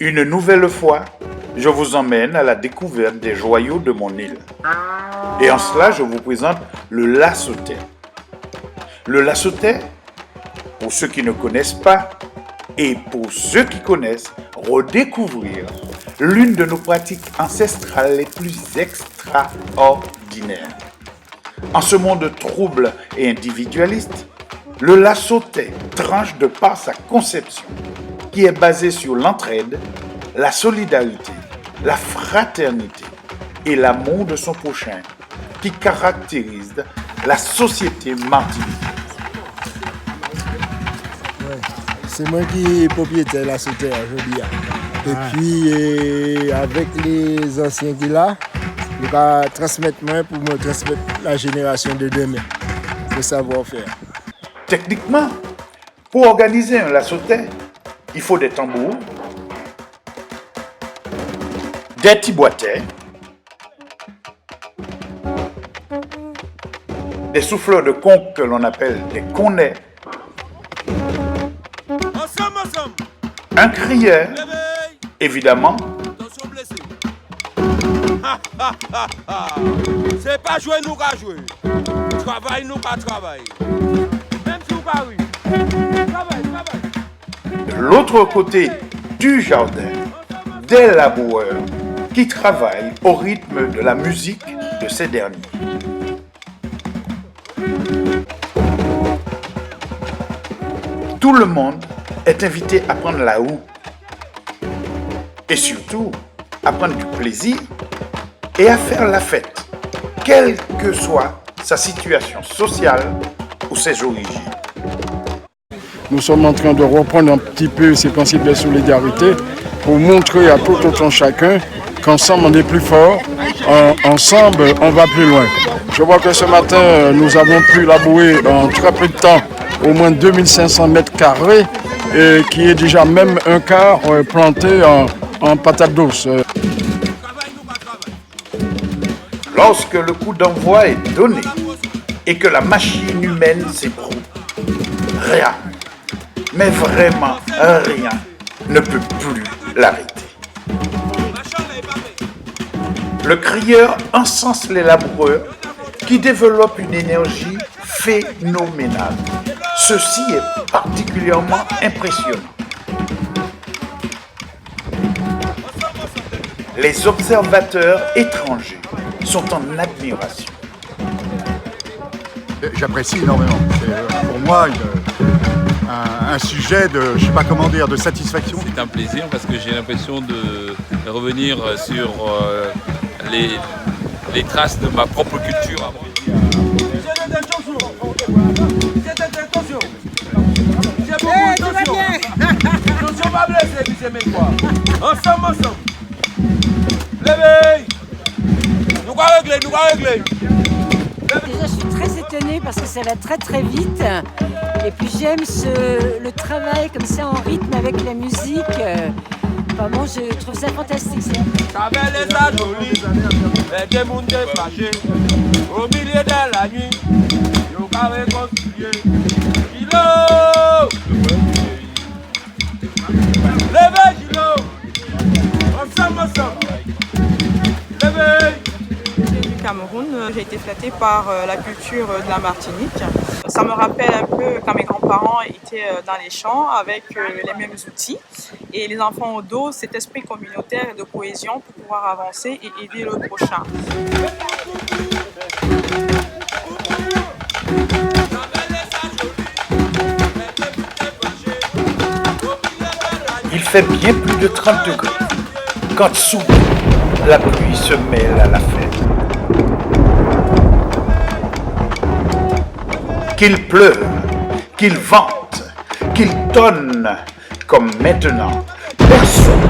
Une nouvelle fois, je vous emmène à la découverte des joyaux de mon île. Et en cela, je vous présente le Lassotais. Le Lassotais, pour ceux qui ne connaissent pas, et pour ceux qui connaissent, redécouvrir l'une de nos pratiques ancestrales les plus extraordinaires. En ce monde trouble et individualiste, le Lassotais tranche de par sa conception, qui est basée sur l'entraide, la solidarité, la fraternité et l'amour de son prochain, qui caractérise la société martiniquaise. C'est moi qui est propriétaire de la Lassotais aujourd'hui. Et puis, avec les anciens qui là, je vais transmettre moi pour me transmettre la génération de demain, le savoir-faire. Techniquement, pour organiser un Lassotais, il faut des tambours, des tiboitets, des souffleurs de conque que l'on appelle des connets, un crieur, évidemment. C'est pas jouer nous qu'à jouer. Travail nous qu'à travailler. Même si vous pas oui. Travail. De l'autre côté du jardin, des laboureurs qui travaillent au rythme de la musique de ces derniers. Tout le monde est invité à prendre la houe et surtout à prendre du plaisir et à faire la fête, quelle que soit sa situation sociale ou ses origines. Nous sommes en train de reprendre un petit peu ces principes de solidarité pour montrer à tout autant chacun qu'ensemble on est plus fort, ensemble on va plus loin. Je vois que ce matin nous avons pu labourer en très peu de temps au moins 2500 mètres carrés et qui est déjà même un quart planté en patates douces. Lorsque le coup d'envoi est donné et que la machine humaine s'ébroue, rien, mais vraiment rien, ne peut plus l'arrêter. Le crieur encense les laboureurs qui développent une énergie phénoménale. Ceci est particulièrement impressionnant. Les observateurs étrangers sont en admiration. J'apprécie énormément. C'est pour moi un sujet de, je sais pas comment dire, de satisfaction. C'est un plaisir parce que j'ai l'impression de revenir sur les traces de ma propre culture. Ensemble. Levez. Nous allons régler. Déjà, je suis très étonnée parce que ça va très très vite. Et puis j'aime le travail comme ça en rythme avec la musique. Vraiment, je trouve ça fantastique. Les ajolis, des gens fâchés, au milieu de la nuit, nous allons réconcilier. Gilo! Levez, Gilo! Ensemble. Levez! Cameroun. J'ai été flattée par la culture de la Martinique. Ça me rappelle un peu quand mes grands-parents étaient dans les champs avec les mêmes outils. Et les enfants au dos, cet esprit communautaire et de cohésion pour pouvoir avancer et aider le prochain. Il fait bien plus de 30 degrés quand soudain la pluie se mêle à la fête. Qu'il pleuve, qu'il vente, qu'il tonne, comme maintenant, personne,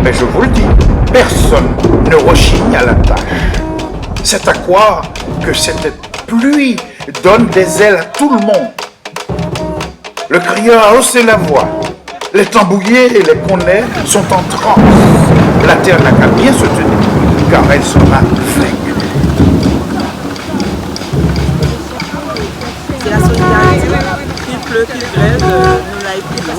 mais je vous le dis, personne ne rechigne à la tâche. C'est à croire que cette pluie donne des ailes à tout le monde. Le crieur a haussé la voix. Les tambouillés et les connets sont en transe. La terre n'a qu'à bien se tenir, car elle sera flingue. C'est la solidarité. Qu'il pleut, qu'il grève, nous l'a écouté.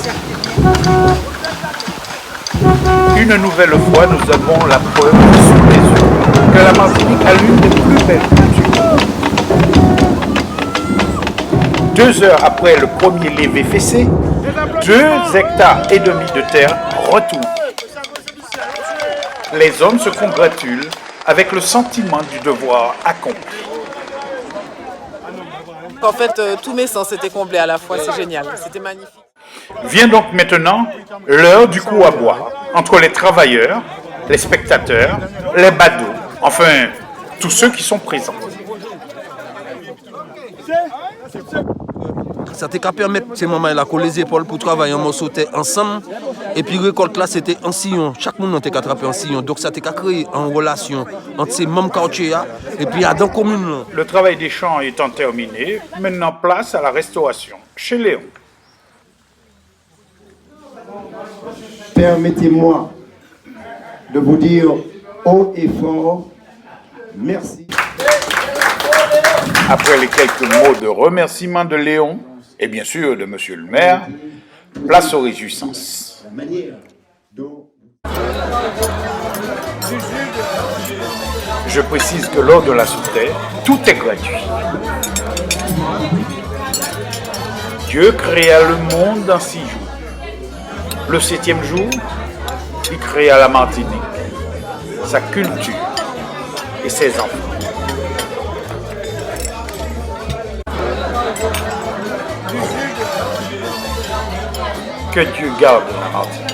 Une nouvelle fois, nous avons la preuve sous les yeux que la Martinique a l'une des plus belles cultures. 2 heures après le premier lever fessé, 2,5 hectares de terre retournent. Les hommes se congratulent avec le sentiment du devoir accompli. En fait, tous mes sens étaient comblés à la fois, c'est génial, c'était magnifique. Vient donc maintenant l'heure du coup à boire entre les travailleurs, les spectateurs, les badauds, enfin tous ceux qui sont présents. Ça t'a permettre ces moments-là qu'on les épaules pour travailler en sauter ensemble. Et puis récolte là, c'était en sillon. Chaque monde n'a attrapé en sillon. Donc ça t'a créé en relation entre ces mêmes quartiers et puis dans la commune. Le travail des champs étant terminé, maintenant place à la restauration chez Léon. Permettez-moi de vous dire haut et fort merci. Après les quelques mots de remerciement de Léon, et bien sûr de Monsieur le maire, place aux réjouissances. Je précise que lors de la souterre, tout est gratuit. Dieu créa le monde en 6 jours. Le 7e jour, il créa la Martinique, sa culture et ses enfants. Que Dieu garde la Martinique.